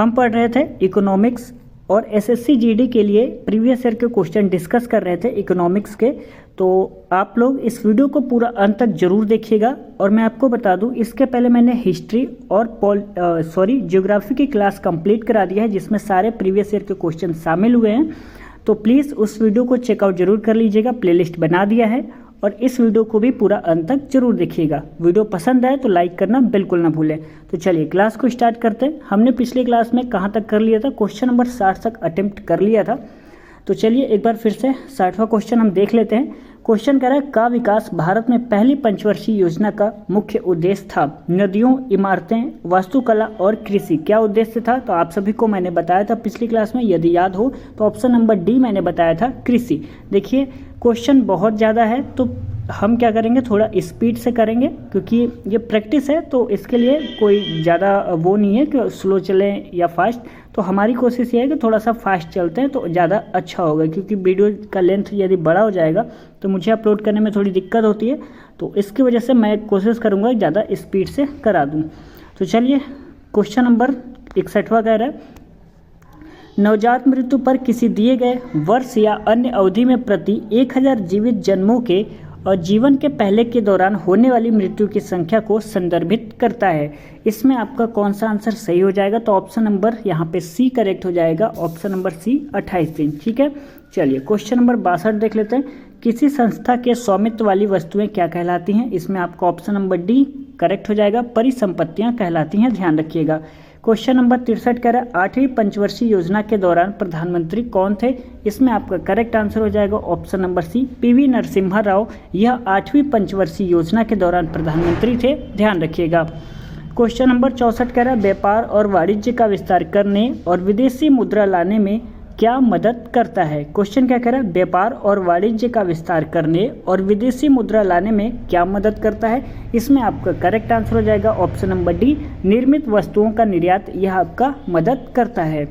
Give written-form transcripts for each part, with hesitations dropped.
हम पढ़ रहे थे इकोनॉमिक्स और एसएससी जीडी के लिए प्रीवियस ईयर के क्वेश्चन डिस्कस कर रहे थे इकोनॉमिक्स के। तो आप लोग इस वीडियो को पूरा अंत तक जरूर देखिएगा। और मैं आपको बता दूं, इसके पहले मैंने हिस्ट्री और ज्योग्राफी की क्लास कंप्लीट करा दिया है, जिसमें सारे प्रीवियस ईयर के क्वेश्चन शामिल हुए हैं। तो प्लीज़ उस वीडियो को चेकआउट जरूर कर लीजिएगा, प्लेलिस्ट बना दिया है। और इस वीडियो को भी पूरा अंत तक जरूर देखिएगा। वीडियो पसंद आए तो लाइक करना बिल्कुल ना भूलें। तो चलिए क्लास को स्टार्ट करते हैं। हमने पिछली क्लास में कहाँ तक कर लिया था, क्वेश्चन नंबर 60 तक अटेम्प्ट कर लिया था। तो चलिए एक बार फिर से 60वां क्वेश्चन हम देख लेते हैं। क्वेश्चन कह रहा है का विकास भारत में पहली पंचवर्षीय योजना का मुख्य उद्देश्य था। नदियों, इमारतें, वास्तुकला और कृषि। क्या उद्देश्य था? तो आप सभी को मैंने बताया था पिछली क्लास में, यदि याद हो तो ऑप्शन नंबर डी मैंने बताया था, कृषि। देखिए क्वेश्चन बहुत ज़्यादा है तो हम क्या करेंगे, थोड़ा स्पीड से करेंगे, क्योंकि ये प्रैक्टिस है तो इसके लिए कोई ज़्यादा वो नहीं है कि स्लो चलें या फास्ट। तो हमारी कोशिश ये है कि थोड़ा सा फास्ट चलते हैं तो ज़्यादा अच्छा होगा, क्योंकि वीडियो का लेंथ यदि बड़ा हो जाएगा तो मुझे अपलोड करने में थोड़ी दिक्कत होती है। तो इसकी वजह से मैं कोशिश करूँगा ज़्यादा स्पीड से करा दूँ। तो चलिए क्वेश्चन नंबर 61वां कह रहा है नवजात मृत्यु पर किसी दिए गए वर्ष या अन्य अवधि में प्रति 1000 जीवित जन्मों के और जीवन के पहले के दौरान होने वाली मृत्यु की संख्या को संदर्भित करता है। इसमें आपका कौन सा आंसर सही हो जाएगा? तो ऑप्शन नंबर यहाँ पे सी करेक्ट हो जाएगा। ऑप्शन नंबर सी 28 दिन। ठीक है, चलिए क्वेश्चन नंबर 62 देख लेते हैं। किसी संस्था के स्वामित्व वाली वस्तुएं क्या कहलाती हैं? इसमें आपका ऑप्शन नंबर डी करेक्ट हो जाएगा। परिसंपत्तियां कहलाती हैं, ध्यान रखिएगा। क्वेश्चन नंबर 63 कह रहा है 8वीं पंचवर्षीय योजना के दौरान प्रधानमंत्री कौन थे? इसमें आपका करेक्ट आंसर हो जाएगा option number C, PV Narasimha Rao. यह 8वीं पंचवर्षीय योजना के दौरान प्रधानमंत्री थे, ध्यान रखिएगा। क्वेश्चन नंबर 64 कह रहा है व्यापार और वाणिज्य का विस्तार करने और विदेशी मुद्रा लाने में क्या मदद करता है? क्वेश्चन क्या कह रहा है व्यापार और वाणिज्य का विस्तार करने और विदेशी मुद्रा लाने में क्या मदद करता है? इसमें आपका करेक्ट आंसर हो जाएगा ऑप्शन नंबर डी, निर्मित वस्तुओं का निर्यात यह आपका मदद करता है।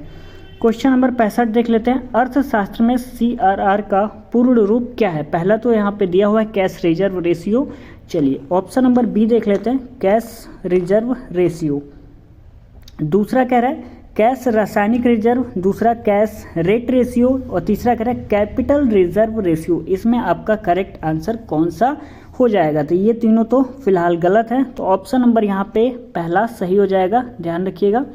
क्वेश्चन नंबर 65 देख लेते हैं। अर्थशास्त्र में CRR का पूर्ण रूप क्या है? पहला तो यहाँ पे दिया हुआ है कैश रिजर्व रेशियो। चलिए ऑप्शन नंबर बी देख लेते हैं, कैश रिजर्व रेशियो। दूसरा कह रहा है कैश रासायनिक रिजर्व, दूसरा कैश रेट रेशियो और तीसरा कह रहा है कैपिटल रिजर्व रेशियो। इसमें आपका करेक्ट आंसर कौन सा हो जाएगा? तो ये तीनों तो फिलहाल गलत है, तो ऑप्शन नंबर यहाँ पे पहला सही हो जाएगा, ध्यान रखिएगा।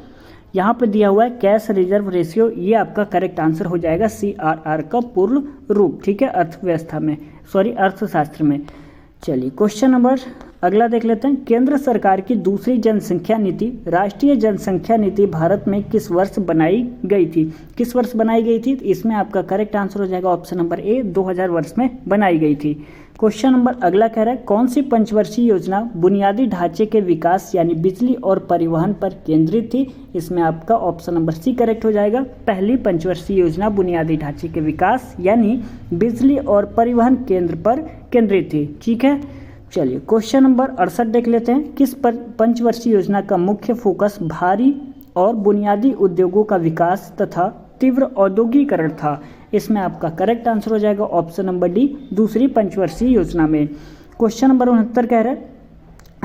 यहाँ पे दिया हुआ है कैश रिजर्व रेशियो, ये आपका करेक्ट आंसर हो जाएगा CRR का पूर्ण रूप। ठीक है, अर्थशास्त्र में। चलिए क्वेश्चन नंबर अगला देख लेते हैं। केंद्र सरकार की दूसरी जनसंख्या नीति, राष्ट्रीय जनसंख्या नीति भारत में किस वर्ष बनाई गई थी? किस वर्ष बनाई गई थी? इसमें आपका करेक्ट आंसर हो जाएगा ऑप्शन नंबर ए, 2000 वर्ष में बनाई गई थी। क्वेश्चन नंबर अगला कह रहा है कौन सी पंचवर्षीय योजना बुनियादी ढांचे के विकास यानी बिजली और परिवहन पर केंद्रित थी? इसमें आपका ऑप्शन नंबर सी करेक्ट हो जाएगा। पहली पंचवर्षीय योजना बुनियादी ढांचे के विकास यानी बिजली और परिवहन केंद्र पर केंद्रित थी। ठीक है, चलिए क्वेश्चन नंबर 68 देख लेते हैं। किस पंचवर्षीय योजना का मुख्य फोकस भारी और बुनियादी उद्योगों का विकास तथा तीव्र औद्योगिकरण था? इसमें आपका करेक्ट आंसर हो जाएगा ऑप्शन नंबर डी, दूसरी पंचवर्षीय योजना में। क्वेश्चन नंबर 69 कह रहा है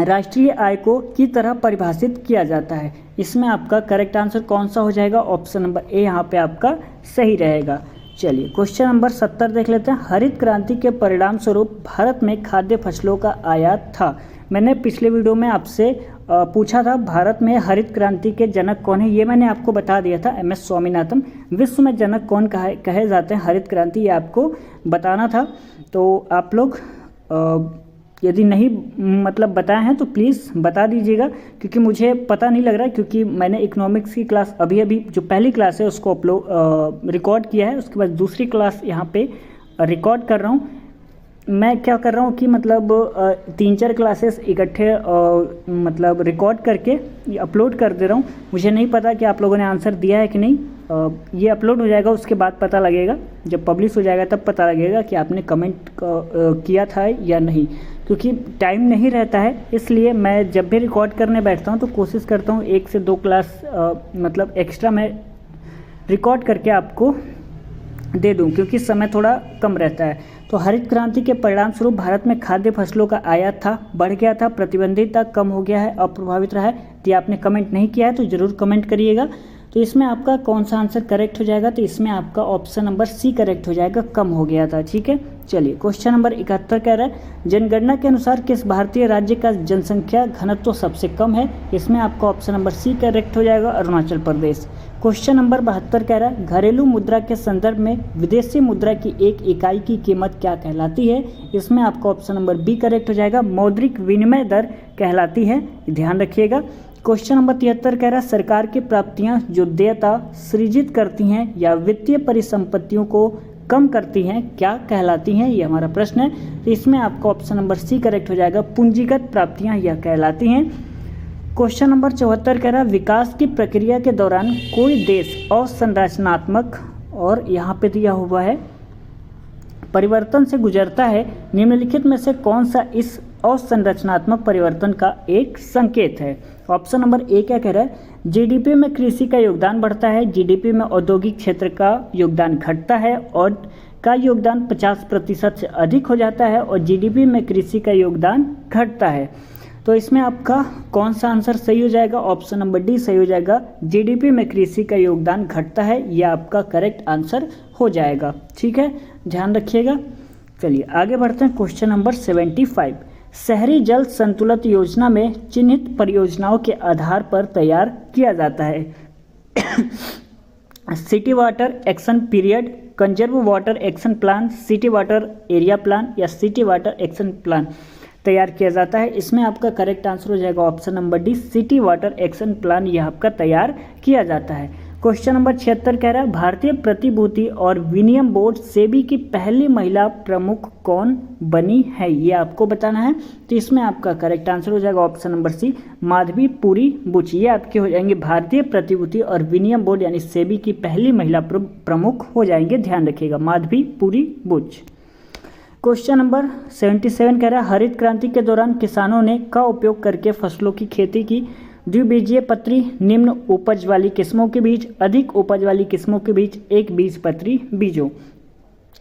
राष्ट्रीय आय को की तरह परिभाषित किया जाता है? इसमें आपका करेक्ट आंसर कौन सा हो जाएगा? ऑप्शन नंबर ए यहाँ पे आपका सही रहेगा। चलिए क्वेश्चन नंबर 70 देख लेते हैं। हरित क्रांति के परिणाम स्वरूप भारत में खाद्य फसलों का आयात था। मैंने पिछले वीडियो में आपसे पूछा था भारत में हरित क्रांति के जनक कौन है, ये मैंने आपको बता दिया था, MS स्वामीनाथन। विश्व में जनक कौन कहे जाते हैं हरित क्रांति, ये आपको बताना था। तो आप लोग यदि नहीं बताए हैं तो प्लीज़ बता दीजिएगा, क्योंकि मुझे पता नहीं लग रहा है, क्योंकि मैंने इकोनॉमिक्स की क्लास अभी जो पहली क्लास है उसको रिकॉर्ड किया है, उसके बाद दूसरी क्लास यहाँ पे रिकॉर्ड कर रहा हूँ। मैं क्या कर रहा हूँ कि 3-4 क्लासेस इकट्ठे रिकॉर्ड करके अपलोड कर दे रहा हूँ। मुझे नहीं पता कि आप लोगों ने आंसर दिया है कि नहीं। ये अपलोड हो जाएगा, उसके बाद पता लगेगा, जब पब्लिश हो जाएगा तब पता लगेगा कि आपने कमेंट किया था या नहीं, क्योंकि टाइम नहीं रहता है। इसलिए मैं जब भी रिकॉर्ड करने बैठता हूँ तो कोशिश करता हूँ 1 से 2 क्लास एक्स्ट्रा मैं रिकॉर्ड करके आपको दे दूं, क्योंकि समय थोड़ा कम रहता है। तो हरित क्रांति के परिणाम स्वरूप भारत में खाद्य फसलों का आयात था, बढ़ गया था, प्रतिबंधित था, कम हो गया है, अप्रभावित रहा है। यदि आपने कमेंट नहीं किया है तो ज़रूर कमेंट करिएगा। तो इसमें आपका कौन सा आंसर करेक्ट हो जाएगा, तो इसमें आपका ऑप्शन नंबर सी करेक्ट हो जाएगा, कम हो गया था। ठीक है, चलिए क्वेश्चन नंबर 71 कह रहा है जनगणना के अनुसार किस भारतीय राज्य का जनसंख्या घनत्व तो सबसे कम है, इसमें आपका ऑप्शन नंबर सी करेक्ट हो जाएगा, अरुणाचल प्रदेश। क्वेश्चन नंबर 72 कह रहा है घरेलू मुद्रा के संदर्भ में विदेशी मुद्रा की एक इकाई की कीमत क्या कहलाती है, इसमें आपका ऑप्शन नंबर बी करेक्ट हो जाएगा, मौद्रिक विनिमय दर कहलाती है, ध्यान रखिएगा। क्वेश्चन नंबर 73 कह रहा है सरकार की प्राप्तियां जो देयता सृजित करती हैं या वित्तीय परिसंपत्तियों को कम करती हैं क्या कहलाती हैं, ये हमारा प्रश्न है। तो इसमें आपका ऑप्शन नंबर सी करेक्ट हो जाएगा, पूंजीगत प्राप्तियां यह कहलाती हैं। क्वेश्चन नंबर 74 कह रहा है विकास की प्रक्रिया के दौरान कोई देश असंरचनात्मक और यहाँ पे दिया हुआ है परिवर्तन से गुजरता है, निम्नलिखित में से कौन सा इस असंरचनात्मक परिवर्तन का एक संकेत है। ऑप्शन नंबर ए क्या कह रहा है जीडीपी में कृषि का योगदान बढ़ता है, जीडीपी में औद्योगिक क्षेत्र का योगदान घटता है और का योगदान 50% से अधिक हो जाता है और जीडीपी में कृषि का योगदान घटता है। तो इसमें आपका कौन सा आंसर सही हो जाएगा, ऑप्शन नंबर डी सही हो जाएगा, जीडीपी में कृषि का योगदान घटता है, यह आपका करेक्ट आंसर हो जाएगा। ठीक है, ध्यान रखिएगा। चलिए आगे बढ़ते हैं। क्वेश्चन नंबर 75 शहरी जल संतुलन योजना में चिन्हित परियोजनाओं के आधार पर तैयार किया जाता है city water action period, conserve water action plan, city water area plan या सिटी वाटर एक्शन प्लान तैयार किया जाता है। इसमें आपका करेक्ट आंसर हो जाएगा option number D, city water action plan यह आपका तैयार किया जाता है। क्वेश्चन नंबर 76 कह रहा है भारतीय प्रतिभूति और विनिमय बोर्ड सेबी की पहली महिला प्रमुख कौन बनी है, ये आपको बताना है। तो इसमें आपका करेक्ट आंसर हो जाएगा option number C, Madhabi Puri Buch, ये आपके हो जाएंगे भारतीय प्रतिभूति और विनिमय बोर्ड यानी सेबी की पहली महिला प्रमुख हो जाएंगे, ध्यान रखिएगा, माधवी पुरी बुच। क्वेश्चन नंबर 77 कह रहा है हरित क्रांति के दौरान किसानों ने का उपयोग करके फसलों की खेती की, द्विबीजीय पत्री, निम्न उपज वाली किस्मों के बीच, अधिक उपज वाली किस्मों के बीच, एक बीज पत्री बीजों।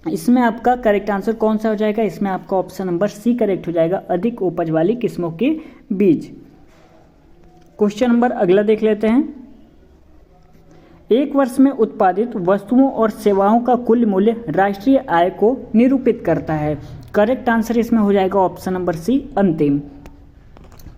इसमें आपका करेक्ट आंसर कौन सा हो जाएगा, इसमें आपका ऑप्शन नंबर सी करेक्ट हो जाएगा, अधिक उपज वाली किस्मों के बीज। क्वेश्चन नंबर अगला देख लेते हैं। एक वर्ष में उत्पादित वस्तुओं और सेवाओं का कुल मूल्य राष्ट्रीय आय को निरूपित करता है। करेक्ट आंसर इसमें हो जाएगा ऑप्शन नंबर सी, अंतिम।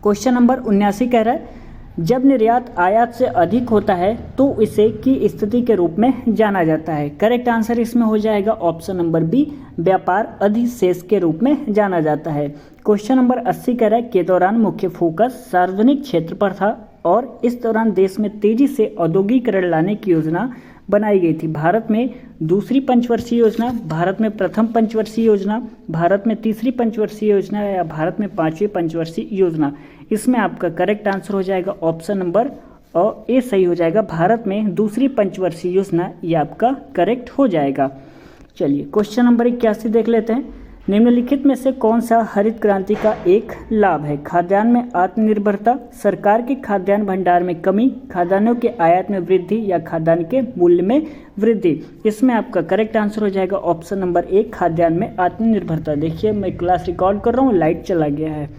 क्वेश्चन नंबर 79 कह रहा है जब निर्यात आयात से अधिक होता है तो इसे की स्थिति के रूप में जाना जाता है। करेक्ट आंसर इसमें हो जाएगा ऑप्शन नंबर बी, व्यापार अधिशेष के रूप में जाना जाता है। क्वेश्चन नंबर 80 कह रहा है के दौरान मुख्य फोकस सार्वजनिक क्षेत्र पर था और इस दौरान देश में तेजी से औद्योगिकरण लाने की योजना बनाई गई थी। भारत में दूसरी पंचवर्षीय योजना, भारत में प्रथम पंचवर्षीय योजना, भारत में तीसरी पंचवर्षीय योजना या भारत में पांचवी पंचवर्षीय योजना। इसमें आपका करेक्ट आंसर हो जाएगा ऑप्शन नंबर और ए सही हो जाएगा, भारत में दूसरी पंचवर्षीय योजना, ये आपका करेक्ट हो जाएगा। चलिए क्वेश्चन नंबर 81 देख लेते हैं। निम्नलिखित में से कौन सा हरित क्रांति का एक लाभ है, खाद्यान्न में आत्मनिर्भरता, सरकार के खाद्यान्न भंडार में कमी, खाद्यान्नों के आयात में वृद्धि या खाद्यान्न के मूल्य में वृद्धि। इसमें आपका करेक्ट आंसर हो जाएगा ऑप्शन नंबर ए, खाद्यान्न में आत्मनिर्भरता। देखिए मैं क्लास रिकॉर्ड कर रहा हूँ, लाइट चला गया है,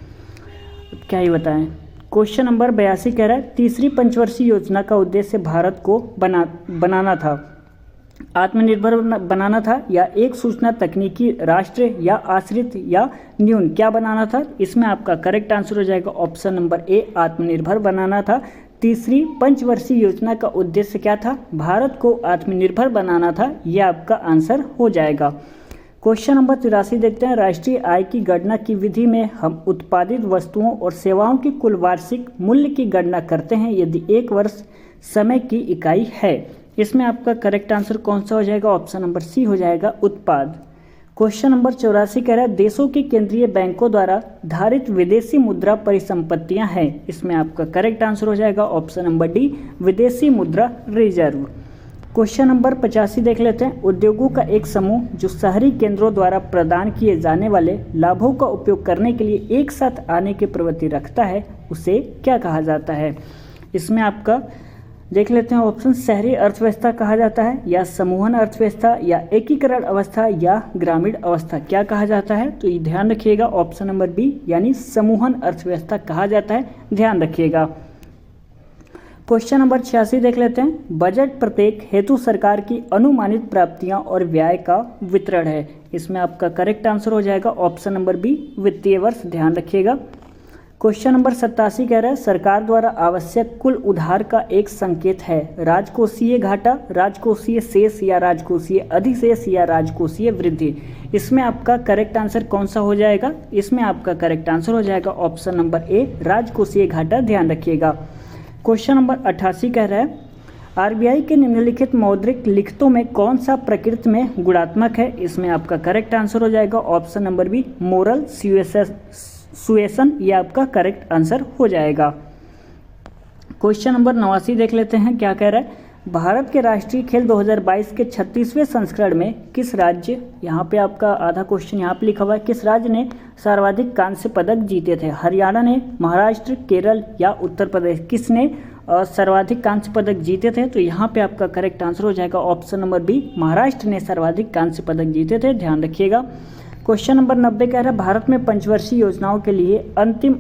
क्या ही बताएं। क्वेश्चन नंबर 82 कह रहा है तीसरी पंचवर्षीय योजना का उद्देश्य भारत को बनाना था, आत्मनिर्भर बनाना था या एक सूचना तकनीकी राष्ट्र या आश्रित या न्यून, क्या बनाना था। इसमें आपका करेक्ट आंसर हो जाएगा ऑप्शन नंबर ए, आत्मनिर्भर बनाना था। तीसरी पंचवर्षीय योजना का उद्देश्य क्या था, भारत को आत्मनिर्भर बनाना था, यह आपका आंसर हो जाएगा। क्वेश्चन नंबर 83 देखते हैं। राष्ट्रीय आय की गणना की विधि में हम उत्पादित वस्तुओं और सेवाओं की कुल वार्षिक मूल्य की गणना करते हैं यदि एक वर्ष समय की इकाई है। इसमें आपका करेक्ट आंसर कौन सा हो जाएगा, ऑप्शन नंबर सी हो जाएगा, उत्पाद। क्वेश्चन नंबर 84 कह रहा है देशों के केंद्रीय बैंकों द्वारा धारित विदेशी मुद्रा परिसंपत्तियां हैं। इसमें आपका करेक्ट आंसर हो जाएगा ऑप्शन नंबर डी, विदेशी मुद्रा रिजर्व। क्वेश्चन नंबर 85 देख लेते हैं। उद्योगों का एक समूह जो शहरी केंद्रों द्वारा प्रदान किए जाने वाले लाभों का उपयोग करने के लिए एक साथ आने की प्रवृत्ति रखता है, उसे क्या कहा जाता है। इसमें आपका देख लेते हैं ऑप्शन, शहरी अर्थव्यवस्था कहा जाता है या समूहन अर्थव्यवस्था या एकीकरण अवस्था या ग्रामीण अवस्था, क्या कहा जाता है। तो ये ध्यान रखिएगा ऑप्शन नंबर बी यानी समूहन अर्थव्यवस्था कहा जाता है, ध्यान रखिएगा। क्वेश्चन नंबर 86 देख लेते हैं। बजट प्रत्येक हेतु सरकार की अनुमानित प्राप्तियां और व्यय का वितरण है। इसमें आपका करेक्ट आंसर हो जाएगा ऑप्शन नंबर बी, वित्तीय वर्ष, ध्यान रखिएगा। क्वेश्चन नंबर 87 कह रहा है सरकार द्वारा आवश्यक कुल उधार का एक संकेत है। राजकोषीय घाटा, राजकोषीय शेष या राजकोषीय अधिशेष या राजकोषीय वृद्धि। इसमें आपका करेक्ट आंसर कौन सा हो जाएगा? इसमें आपका करेक्ट आंसर हो जाएगा ऑप्शन नंबर ए, राजकोषीय घाटा, ध्यान रखिएगा। क्वेश्चन नंबर 88 कह रहा है आरबीआई के निम्नलिखित मौद्रिक लिखतों में कौन सा प्रकृति में गुणात्मक है? इसमें आपका करेक्ट आंसर हो जाएगा ऑप्शन नंबर बी, मोरल सुएसन, ये आपका करेक्ट आंसर हो जाएगा। क्वेश्चन नंबर 89 देख लेते हैं, क्या कह रहा है भारत के राष्ट्रीय खेल 2022 के 36वें संस्करण में किस राज्य, यहाँ पे आपका आधा क्वेश्चन यहाँ पे लिखा हुआ है, किस राज्य ने सर्वाधिक कांस्य पदक जीते थे? हरियाणा ने, महाराष्ट्र, केरल या उत्तर प्रदेश, किसने सर्वाधिक कांस्य पदक जीते थे? तो यहाँ पे आपका करेक्ट आंसर हो जाएगा ऑप्शन नंबर बी, महाराष्ट्र ने सर्वाधिक कांस्य पदक जीते थे, ध्यान रखिएगा। क्वेश्चन नंबर 90 कह रहा है भारत में पंचवर्षीय योजनाओं के लिए अंतिम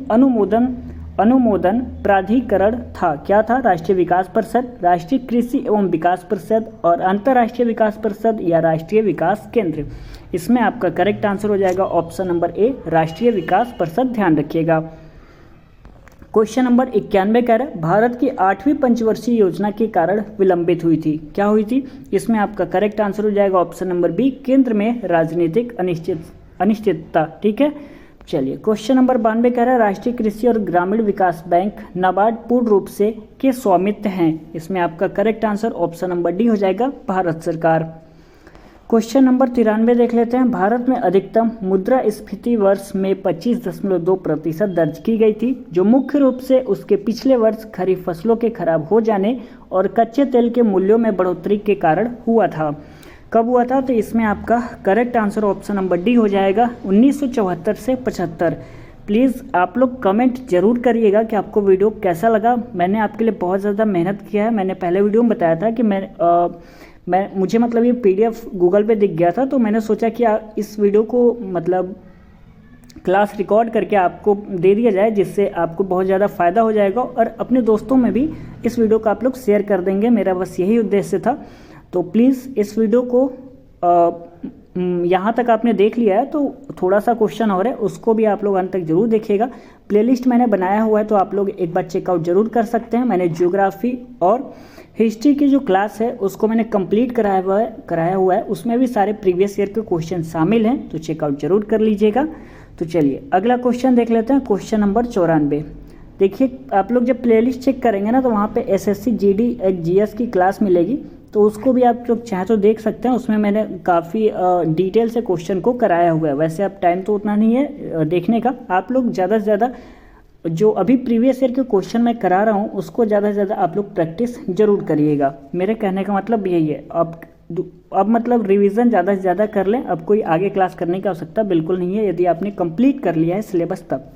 अनुमोदन प्राधिकरण था, क्या था? राष्ट्रीय विकास परिषद, राष्ट्रीय कृषि एवं विकास परिषद और अंतर्राष्ट्रीय विकास परिषद या राष्ट्रीय विकास केंद्र। इसमें आपका करेक्ट आंसर हो जाएगा ऑप्शन नंबर ए, राष्ट्रीय विकास परिषद, ध्यान रखिएगा। क्वेश्चन नंबर 91 कह रहा है भारत की 8वीं पंचवर्षीय योजना के कारण विलंबित हुई थी, क्या हुई थी? इसमें आपका करेक्ट आंसर हो जाएगा ऑप्शन नंबर बी, केंद्र में राजनीतिक अनिश्चितता, ठीक है। चलिए क्वेश्चन नंबर 92 कह रहा है राष्ट्रीय कृषि और ग्रामीण विकास बैंक नाबार्ड पूर्ण रूप से के स्वामित्व हैं। इसमें आपका correct answer option number D हो जाएगा, भारत सरकार। क्वेश्चन नंबर 93 देख लेते हैं भारत में अधिकतम मुद्रास्फीति वर्ष में 25.2% दर्ज की गई थी, जो मुख्य रूप से उसके पिछले वर्ष खरीफ फसलों के खराब हो जाने और कच्चे तेल के मूल्यों में बढ़ोतरी के कारण हुआ था। कब हुआ था? तो इसमें आपका correct answer option number D हो जाएगा 1974 से 75। प्लीज़ आप लोग कमेंट जरूर करिएगा कि आपको वीडियो कैसा लगा। मैंने आपके लिए बहुत ज़्यादा मेहनत किया है। मैंने पहले वीडियो में बताया था कि मुझे मतलब ये पीडीएफ गूगल पे दिख गया था, तो मैंने सोचा कि इस वीडियो को मतलब क्लास रिकॉर्ड करके आपको दे दिया जाए, जिससे आपको बहुत ज़्यादा फ़ायदा हो जाएगा और अपने दोस्तों में भी इस वीडियो को आप लोग शेयर कर देंगे। मेरा बस यही उद्देश्य था। तो प्लीज़ इस वीडियो को यहाँ तक आपने देख लिया है, तो थोड़ा सा क्वेश्चन और है, उसको भी आप लोग अंत तक जरूर देखिएगा। प्लेलिस्ट मैंने बनाया हुआ है, तो आप लोग एक बार चेकआउट जरूर कर सकते हैं। मैंने ज्योग्राफी और हिस्ट्री की जो क्लास है उसको मैंने कंप्लीट कराया हुआ है, उसमें भी सारे प्रीवियस ईयर के क्वेश्चन शामिल हैं, तो चेकआउट जरूर कर लीजिएगा। तो चलिए अगला क्वेश्चन देख लेते हैं, क्वेश्चन नंबर 94। देखिए आप लोग जब प्लेलिस्ट चेक करेंगे ना, तो वहाँ पे एसएससी जीडी एक जीएस की क्लास मिलेगी, तो उसको भी आप लोग चाहे तो देख सकते हैं। उसमें मैंने काफ़ी डिटेल से क्वेश्चन को कराया हुआ है। वैसे अब टाइम तो उतना नहीं है देखने का, आप लोग ज़्यादा से ज़्यादा जो अभी प्रीवियस ईयर के क्वेश्चन मैं करा रहा हूँ उसको ज़्यादा से ज़्यादा आप लोग प्रैक्टिस जरूर करिएगा। मेरे कहने का मतलब यही है। अब मतलब रिवीजन ज़्यादा से ज़्यादा कर लें, अब कोई आगे क्लास करने की आवश्यकता बिल्कुल नहीं है यदि आपने कंप्लीट कर लिया है सिलेबस तब।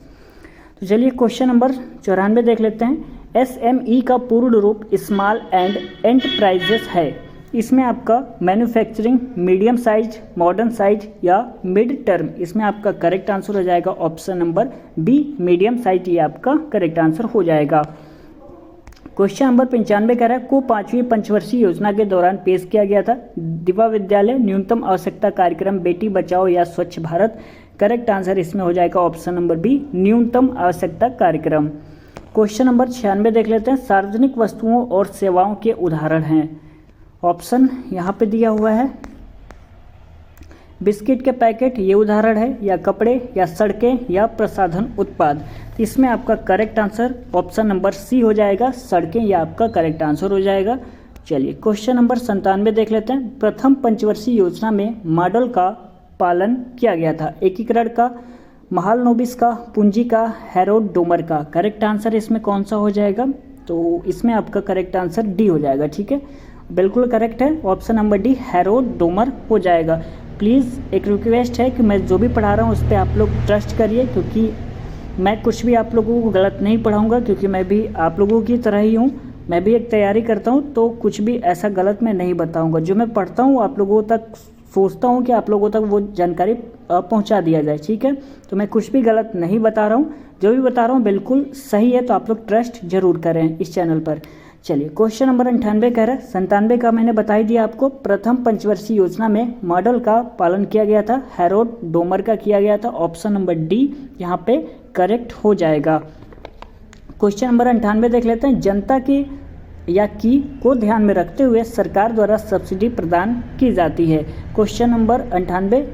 तो चलिए क्वेश्चन नंबर 94 देख लेते हैं। SME का पूर्ण रूप स्मॉल एंड एंटरप्राइजेस है। इसमें आपका manufacturing, medium size, modern size या मिड टर्म। इसमें आपका करेक्ट आंसर हो जाएगा option number B, medium size, ये आपका करेक्ट आंसर हो जाएगा। क्वेश्चन नंबर 95 कह रहा है को 5वीं पंचवर्षीय योजना के दौरान पेश किया गया था। दिवा विद्यालय, न्यूनतम आवश्यकता कार्यक्रम, बेटी बचाओ या स्वच्छ भारत। करेक्ट आंसर इसमें हो जाएगा ऑप्शन नंबर बी, न्यूनतम आवश्यकता कार्यक्रम। क्वेश्चन नंबर 96 देख लेते हैं। सार्वजनिक वस्तुओं और सेवाओं के उदाहरण हैं। ऑप्शन यहाँ पे दिया हुआ है, बिस्किट के पैकेट ये उदाहरण है, या कपड़े या सड़कें या प्रसाधन उत्पाद। इसमें आपका correct answer option number C हो जाएगा, सड़कें, या आपका करेक्ट आंसर हो जाएगा। चलिए क्वेश्चन नंबर 97 देख लेते हैं। प्रथम पंचवर्षीय योजना में मॉडल का पालन किया गया था। एकीकरण का, महालनोबिस का, पूंजी का, हैरोल्ड डोमर का। करेक्ट आंसर इसमें कौन सा हो जाएगा? तो इसमें आपका करेक्ट आंसर डी हो जाएगा, ठीक है, बिल्कुल करेक्ट है। Option number D, Harold Domar हो जाएगा। प्लीज़ एक रिक्वेस्ट है कि मैं जो भी पढ़ा रहा हूँ उस पर आप लोग ट्रस्ट करिए, क्योंकि मैं कुछ भी आप लोगों को गलत नहीं पढ़ाऊँगा, क्योंकि मैं भी आप लोगों की तरह ही हूँ। मैं भी एक तैयारी करता हूँ, तो कुछ भी ऐसा गलत मैं नहीं बताऊँगा। जो मैं पढ़ता हूँ आप लोगों तक सोचता हूँ कि आप लोगों तक वो जानकारी पहुँचा दिया जाए, ठीक है। तो मैं कुछ भी गलत नहीं बता रहा हूँ, जो भी बता रहा हूँ बिल्कुल सही है, तो आप लोग ट्रस्ट जरूर करें इस चैनल पर। चलिए क्वेश्चन नंबर 98 कह रहा है, 97 का मैंने बता ही दिया आपको। प्रथम पंचवर्षीय योजना में मॉडल का पालन किया गया था, हैरोल्ड डोमर का किया गया था। ऑप्शन नंबर डी यहाँ पे करेक्ट हो जाएगा। क्वेश्चन नंबर 98 देख लेते हैं। जनता की या की को ध्यान में रखते हुए सरकार द्वारा सब्सिडी प्रदान की जाती है। क्वेश्चन नंबर 98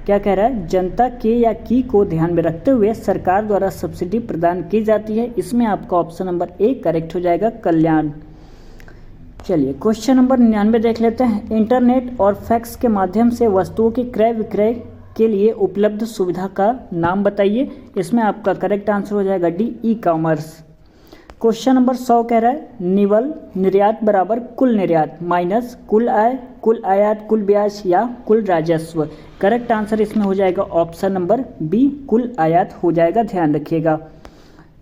क्या कह रहा है, जनता के या की को ध्यान में रखते हुए सरकार द्वारा सब्सिडी प्रदान की जाती है। इसमें आपका ऑप्शन नंबर ए करेक्ट हो जाएगा, कल्याण। चलिए क्वेश्चन नंबर 99 देख लेते हैं। इंटरनेट और फैक्स के माध्यम से वस्तुओं की क्रय विक्रय के लिए उपलब्ध सुविधा का नाम बताइए। इसमें आपका करेक्ट आंसर हो जाएगा D, e commerce. Question number 100 कह रहा है, निवल निर्यात बराबर कुल निर्यात माइनस कुल आय, कुल आयात, कुल ब्याज या कुल राजस्व। करेक्ट आंसर इसमें हो जाएगा ऑप्शन नंबर बी, कुल आयात हो जाएगा, ध्यान रखिएगा।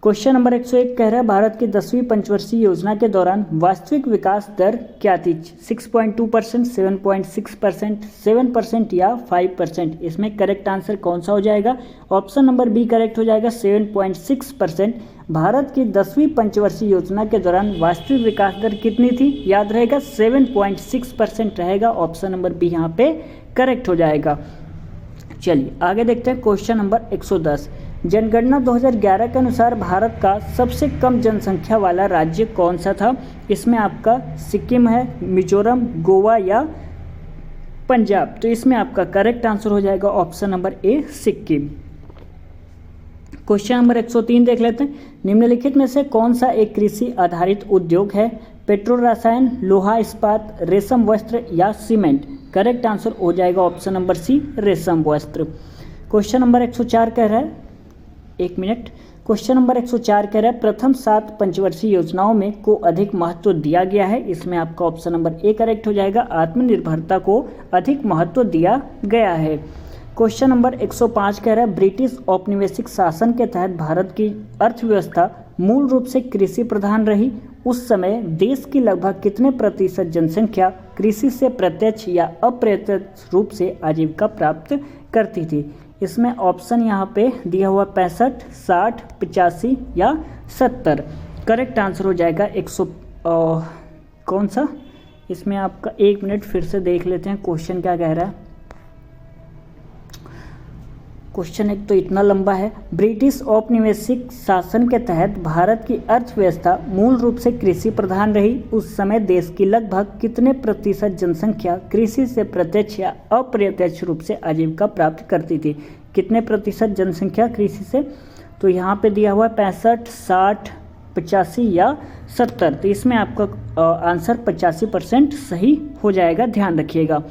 क्वेश्चन नंबर 101 कह रहा है, भारत की 10वीं पंचवर्षीय योजना के दौरान वास्तविक विकास दर क्या थी? 6.2%, 7.6%, 7% या 5%। इसमें करेक्ट आंसर कौन सा हो जाएगा? ऑप्शन नंबर बी करेक्ट हो जाएगा, 7.6%। भारत की 10वीं पंचवर्षीय योजना के दौरान वास्तविक विकास दर कितनी थी? याद रहेगा 7.6% रहेगा। ऑप्शन नंबर बी यहाँ पे करेक्ट हो जाएगा। चलिए आगे देखते हैं क्वेश्चन नंबर 110। जनगणना 2011 के अनुसार भारत का सबसे कम जनसंख्या वाला राज्य कौन सा था? इसमें आपका सिक्किम है, मिजोरम, गोवा या पंजाब। तो इसमें आपका करेक्ट आंसर हो जाएगा option number A, Sikkim. Question number 103 देख लेते हैं। निम्नलिखित में से कौन सा एक कृषि आधारित उद्योग है? पेट्रोल रसायन, लोहा इस्पात, रेशम वस्त्र या सीमेंट। करेक्ट आंसर हो जाएगा ऑप्शन नंबर सी, रेशम वस्त्र। क्वेश्चन नंबर 104 कह रहा है, एक मिनट। क्वेश्चन नंबर 104 कह रहा है, प्रथम 7 पंचवर्षीय योजनाओं में को अधिक महत्व दिया गया है। इसमें आपका ऑप्शन नंबर ए करेक्ट हो जाएगा, आत्मनिर्भरता को अधिक महत्व दिया गया है। क्वेश्चन नंबर 105 कह रहा है, ब्रिटिश औपनिवेशिक शासन के तहत भारत की अर्थव्यवस्था मूल रूप से कृषि प्रधान रही। उस समय देश की लगभग कितने प्रतिशत जनसंख्या कृषि से प्रत्यक्ष या अप्रत्यक्ष रूप से आजीविका प्राप्त करती थी? इसमें ऑप्शन यहाँ पे दिया हुआ 65, 60, 85 या 70। करेक्ट आंसर हो जाएगा 100 कौन सा? इसमें आपका एक मिनट फिर से देख लेते हैं क्वेश्चन क्या कह रहा है। क्वेश्चन एक तो इतना लंबा है। ब्रिटिश औपनिवेशिक शासन के तहत भारत की अर्थव्यवस्था मूल रूप से कृषि प्रधान रही। उस समय देश की लगभग कितने प्रतिशत जनसंख्या कृषि से प्रत्यक्ष या अप्रत्यक्ष रूप से आजीविका प्राप्त करती थी? कितने प्रतिशत जनसंख्या कृषि से? तो यहाँ पे दिया हुआ 65, 60, 85 या 70। तो इसमें आपका आंसर 85% सही हो जाएगा, ध्यान रखिएगा।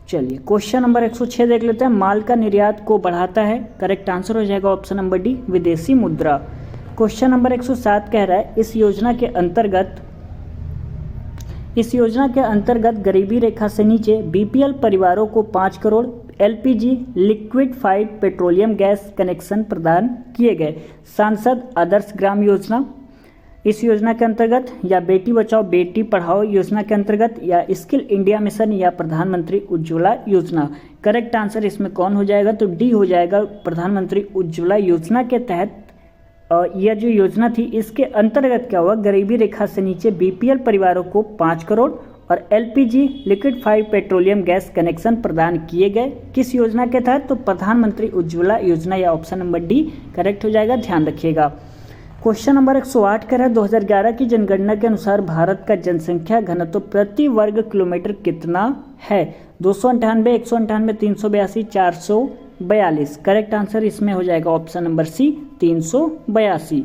चलिए क्वेश्चन नंबर 106 देख लेते हैं। माल का निर्यात को बढ़ाता है। करेक्ट आंसर हो जाएगा ऑप्शन नंबर डी, विदेशी मुद्रा। क्वेश्चन नंबर 107 कह रहा है, इस योजना के अंतर्गत गरीबी रेखा से नीचे बीपीएल परिवारों को 5 crore LPG liquefied petroleum gas connection प्रदान किए गए। सांसद आदर्श ग्राम योजना इस योजना के अंतर्गत, या बेटी बचाओ बेटी पढ़ाओ योजना के अंतर्गत, या स्किल इंडिया मिशन या प्रधानमंत्री उज्ज्वला योजना। करेक्ट आंसर इसमें कौन हो जाएगा? तो डी हो जाएगा, प्रधानमंत्री उज्ज्वला योजना के तहत यह जो योजना थी इसके अंतर्गत क्या हुआ? गरीबी रेखा से नीचे बीपीएल परिवारों को 5 करोड़ और LPG liquefied petroleum gas connection प्रदान किए गए। किस योजना के तहत? तो प्रधानमंत्री उज्ज्वला योजना, या ऑप्शन नंबर डी करेक्ट हो जाएगा, ध्यान रखिएगा। क्वेश्चन नंबर 108 कह रहा है, 2011 की जनगणना के अनुसार भारत का जनसंख्या घनत्व प्रति वर्ग किलोमीटर कितना है? 298, 198, 382, 442। करेक्ट आंसर इसमें हो जाएगा ऑप्शन नंबर सी, 382।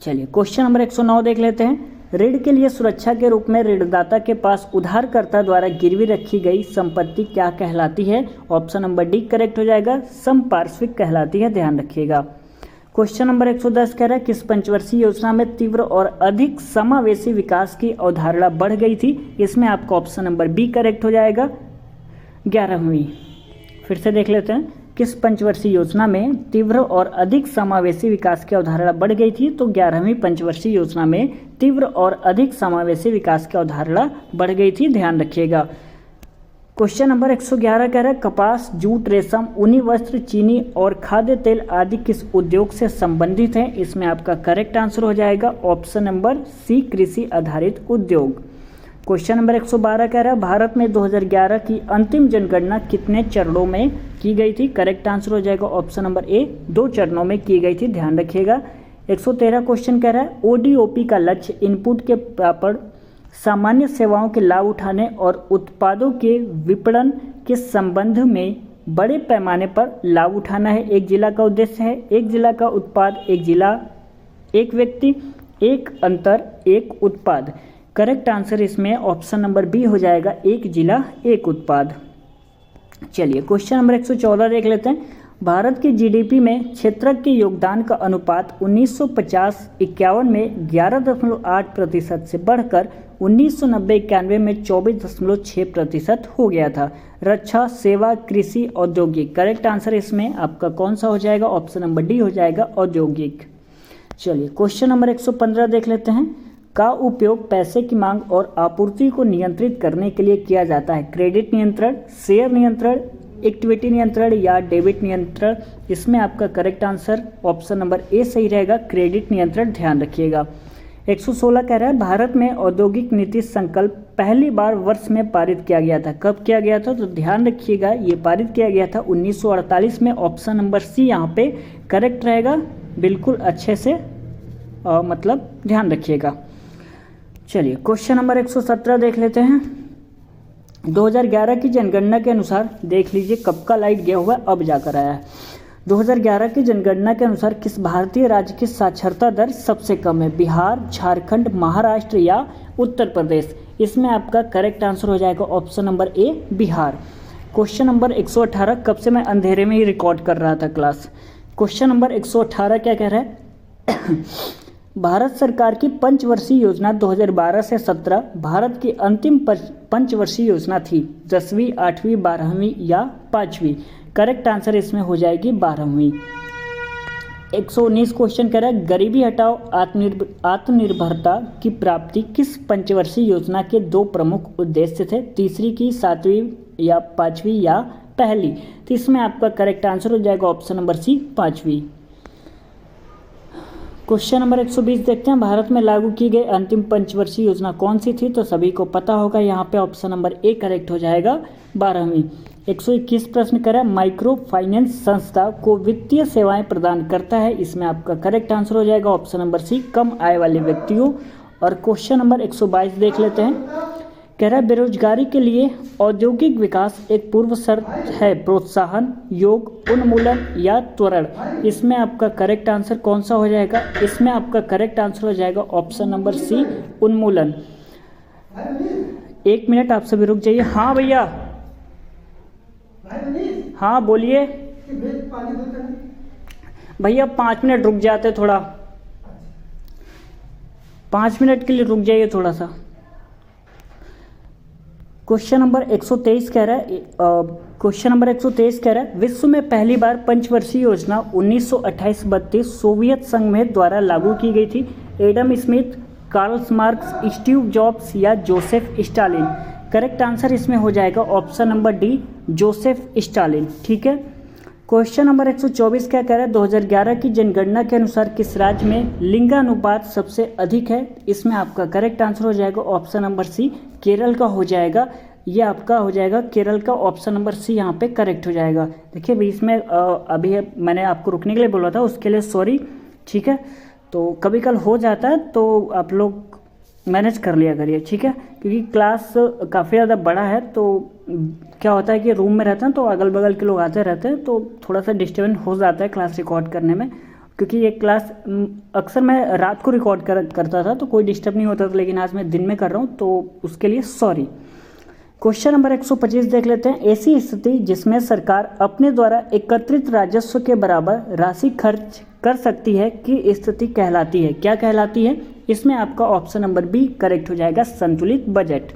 चलिए क्वेश्चन नंबर 109 देख लेते हैं। ऋण के लिए सुरक्षा के रूप में ऋणदाता के पास उधारकर्ता द्वारा गिरवी रखी गई संपत्ति क्या कहलाती है? ऑप्शन नंबर डी करेक्ट हो जाएगा, समपार्श्विक कहलाती है, ध्यान रखिएगा। क्वेश्चन नंबर 110 कह रहा है, किस पंचवर्षीय योजना में तीव्र और अधिक समावेशी विकास की अवधारणा बढ़ गई थी? इसमें आपका ऑप्शन नंबर बी करेक्ट हो जाएगा, 11वीं। फिर से देख लेते हैं, किस पंचवर्षीय योजना में तीव्र और अधिक समावेशी विकास की अवधारणा बढ़ गई थी? तो 11वीं पंचवर्षीय योजना में तीव्र और अधिक समावेशी विकास की अवधारणा बढ़ गई थी, ध्यान रखिएगा। क्वेश्चन नंबर 111 कह रहा है कपास, जूट, रेशम, ऊनी वस्त्र, चीनी और खाद्य तेल आदि किस उद्योग से संबंधित हैं? इसमें आपका करेक्ट आंसर हो जाएगा ऑप्शन नंबर सी, कृषि आधारित उद्योग। क्वेश्चन नंबर 112 कह रहा है भारत में 2011 की अंतिम जनगणना कितने चरणों में की गई थी? करेक्ट आंसर हो जाएगा ऑप्शन नंबर ए, 2 चरणों में की गई थी, ध्यान रखिएगा। 113 क्वेश्चन कह रहा है ओडीओपी का लक्ष्य इनपुट के प्रापण, सामान्य सेवाओं के लाभ उठाने और उत्पादों के विपणन के संबंध में बड़े पैमाने पर लाभ उठाना है। एक जिला का उद्देश्य है, एक जिला का उत्पाद, एक जिला, एक व्यक्ति, एक अंतर, एक उत्पाद। करेक्ट आंसर इसमें ऑप्शन नंबर बी हो जाएगा, एक जिला एक उत्पाद। चलिए क्वेश्चन नंबर 114 देख लेते हैं। भारत की जीडीपी में क्षेत्रक के योगदान का अनुपात 1950-51 में 11.8% से बढ़कर 1990-91 में 24.6% हो गया था। रक्षा, सेवा, कृषि, औद्योगिक। करेक्ट आंसर इसमें आपका कौन सा हो जाएगा? ऑप्शन नंबर डी हो जाएगा, औद्योगिक। चलिए क्वेश्चन नंबर 115 देख लेते हैं। का उपयोग पैसे की मांग और आपूर्ति को नियंत्रित करने के लिए किया जाता है? क्रेडिट नियंत्रण, शेयर नियंत्रण, इक्विटी नियंत्रण या डेबिट नियंत्रण? इसमें आपका correct answer option number A सही रहेगा, क्रेडिट नियंत्रण, ध्यान रखिएगा। 116 कह रहा है भारत में औद्योगिक नीति संकल्प पहली बार वर्ष में पारित किया गया था। कब किया गया था? तो ध्यान रखिएगा, ये पारित किया गया था 1948 में। ऑप्शन नंबर सी यहाँ पे करेक्ट रहेगा, बिल्कुल अच्छे से मतलब ध्यान रखिएगा। चलिए क्वेश्चन नंबर 117 देख लेते हैं। 2011 की जनगणना के अनुसार देख लीजिए कब का लाइट गया हुआ है, अब जाकर आया है। 2011 की जनगणना के अनुसार किस भारतीय राज्य की साक्षरता दर सबसे कम है? बिहार, झारखंड, महाराष्ट्र या उत्तर प्रदेश? इसमें आपका करेक्ट आंसर हो जाएगा option number A, Bihar. Question number 118, कब से मैं अंधेरे में ही रिकॉर्ड कर रहा था क्लास। क्वेश्चन नंबर 118 क्या कह रहा है? भारत सरकार की पंचवर्षीय योजना 2012 से 17 भारत की अंतिम पंचवर्षीय योजना थी। 10वीं, 8वीं, 12वीं या 5वीं? करेक्ट आंसर इसमें हो जाएगी 12वीं। 119 क्वेश्चन कह रहा है गरीबी हटाओ आत्मनिर्भरता की प्राप्ति किस पंचवर्षीय योजना के 2 प्रमुख उद्देश्य थे? तीसरी की, 7वीं या 5वीं या पहली? तो इसमें आपका करेक्ट आंसर हो जाएगा ऑप्शन नंबर सी, 5वीं। क्वेश्चन नंबर 120 देखते हैं। भारत में लागू की गई अंतिम पंचवर्षीय योजना कौन सी थी? तो सभी को पता होगा, यहाँ पे ऑप्शन नंबर ए करेक्ट हो जाएगा, 12वीं। 121 प्रश्न करें माइक्रो फाइनेंस संस्था को वित्तीय सेवाएं प्रदान करता है? इसमें आपका करेक्ट आंसर हो जाएगा ऑप्शन नंबर सी, कम आय वाले व्यक्तियों। और क्वेश्चन नंबर 122 देख लेते हैं। कह रहा है बेरोजगारी के लिए औद्योगिक विकास एक पूर्व शर्त है, प्रोत्साहन, योग, उन्मूलन या त्वरण? इसमें आपका करेक्ट आंसर कौन सा हो जाएगा? इसमें आपका करेक्ट आंसर हो जाएगा ऑप्शन नंबर सी, उन्मूलन। 1 मिनट आप सभी रुक जाइए। हाँ भैया, हाँ बोलिए भैया, 5 मिनट रुक जाते, थोड़ा 5 मिनट के लिए रुक जाइए थोड़ा सा। क्वेश्चन नंबर 123 कह रहा है विश्व में पहली बार पंचवर्षीय योजना 1928-32 सोवियत संघ में द्वारा लागू की गई थी। Adam Smith, Karl Marx, Steve Jobs या जोसेफ स्टालिन? करेक्ट आंसर इसमें हो जाएगा option number D, Joseph Stalin. ठीक है। क्वेश्चन नंबर 124 क्या कह रहा है? 2011 की जनगणना के अनुसार किस राज्य में लिंगानुपात सबसे अधिक है? इसमें आपका करेक्ट आंसर हो जाएगा ऑप्शन नंबर सी, केरल का हो जाएगा। ये आपका हो जाएगा केरल का, ऑप्शन नंबर सी यहाँ पे करेक्ट हो जाएगा। देखिए बीच में अभी मैंने आपको रुकने के लिए बोला था, उसके लिए सॉरी। ठीक है, तो कभी कल हो जाता है तो आप लोग मैनेज कर लिया करिए। ठीक है, क्योंकि क्लास काफ़ी ज़्यादा बड़ा है, तो क्या होता है कि रूम में रहते हैं तो अगल बगल के लोग आते रहते हैं, तो थोड़ा सा डिस्टर्बेंस हो जाता है क्लास रिकॉर्ड करने में। क्योंकि ये क्लास अक्सर मैं रात को रिकॉर्ड करता था तो कोई डिस्टर्ब नहीं होता था, लेकिन आज मैं दिन में कर रहा हूँ तो उसके लिए सॉरी। क्वेश्चन नंबर 125 देख लेते हैं। ऐसी स्थिति जिसमें सरकार अपने द्वारा एकत्रित राजस्व के बराबर राशि खर्च कर सकती है की स्थिति कहलाती है? क्या कहलाती है? इसमें आपका ऑप्शन नंबर बी करेक्ट हो जाएगा, संतुलित बजट।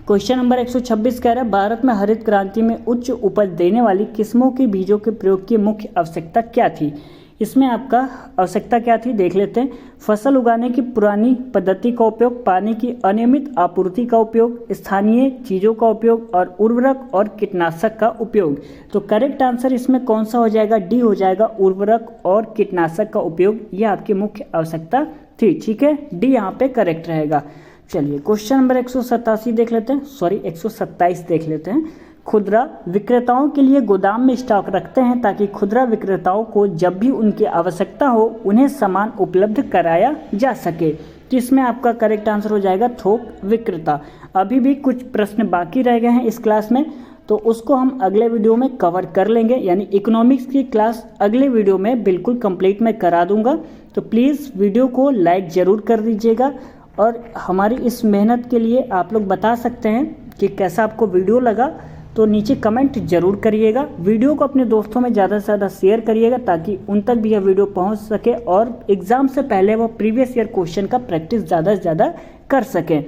क्वेश्चन नंबर 126 कह रहा है भारत में हरित क्रांति में उच्च उपज देने वाली किस्मों के बीजों के प्रयोग की मुख्य आवश्यकता क्या थी? इसमें आपका आवश्यकता क्या थी देख लेते हैं। फसल उगाने की पुरानी पद्धति का उपयोग, पानी की अनियमित आपूर्ति का उपयोग, स्थानीय चीज़ों का उपयोग और उर्वरक और कीटनाशक का उपयोग। तो करेक्ट आंसर इसमें कौन सा हो जाएगा, डी हो जाएगा, उर्वरक और कीटनाशक का उपयोग। यह आपकी मुख्य आवश्यकता थी। ठीक है, डी यहाँ पे करेक्ट रहेगा। चलिए क्वेश्चन नंबर 187 देख लेते हैं, सॉरी 127 देख लेते हैं। खुदरा विक्रेताओं के लिए गोदाम में स्टॉक रखते हैं ताकि खुदरा विक्रेताओं को जब भी उनकी आवश्यकता हो उन्हें सामान उपलब्ध कराया जा सके। तो इसमें आपका करेक्ट आंसर हो जाएगा थोक विक्रेता। अभी भी कुछ प्रश्न बाकी रह गए हैं इस क्लास में, तो उसको हम अगले वीडियो में कवर कर लेंगे, यानी इकोनॉमिक्स की क्लास अगले वीडियो में बिल्कुल कंप्लीट मैं करा दूंगा। तो प्लीज़ वीडियो को लाइक ज़रूर कर दीजिएगा और हमारी इस मेहनत के लिए आप लोग बता सकते हैं कि कैसा आपको वीडियो लगा, तो नीचे कमेंट जरूर करिएगा। वीडियो को अपने दोस्तों में ज़्यादा से ज़्यादा शेयर करिएगा ताकि उन तक भी यह वीडियो पहुंच सके और एग्ज़ाम से पहले वो प्रीवियस ईयर क्वेश्चन का प्रैक्टिस ज़्यादा से ज़्यादा कर सकें।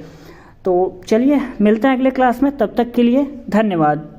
तो चलिए मिलते हैं अगले क्लास में, तब तक के लिए धन्यवाद।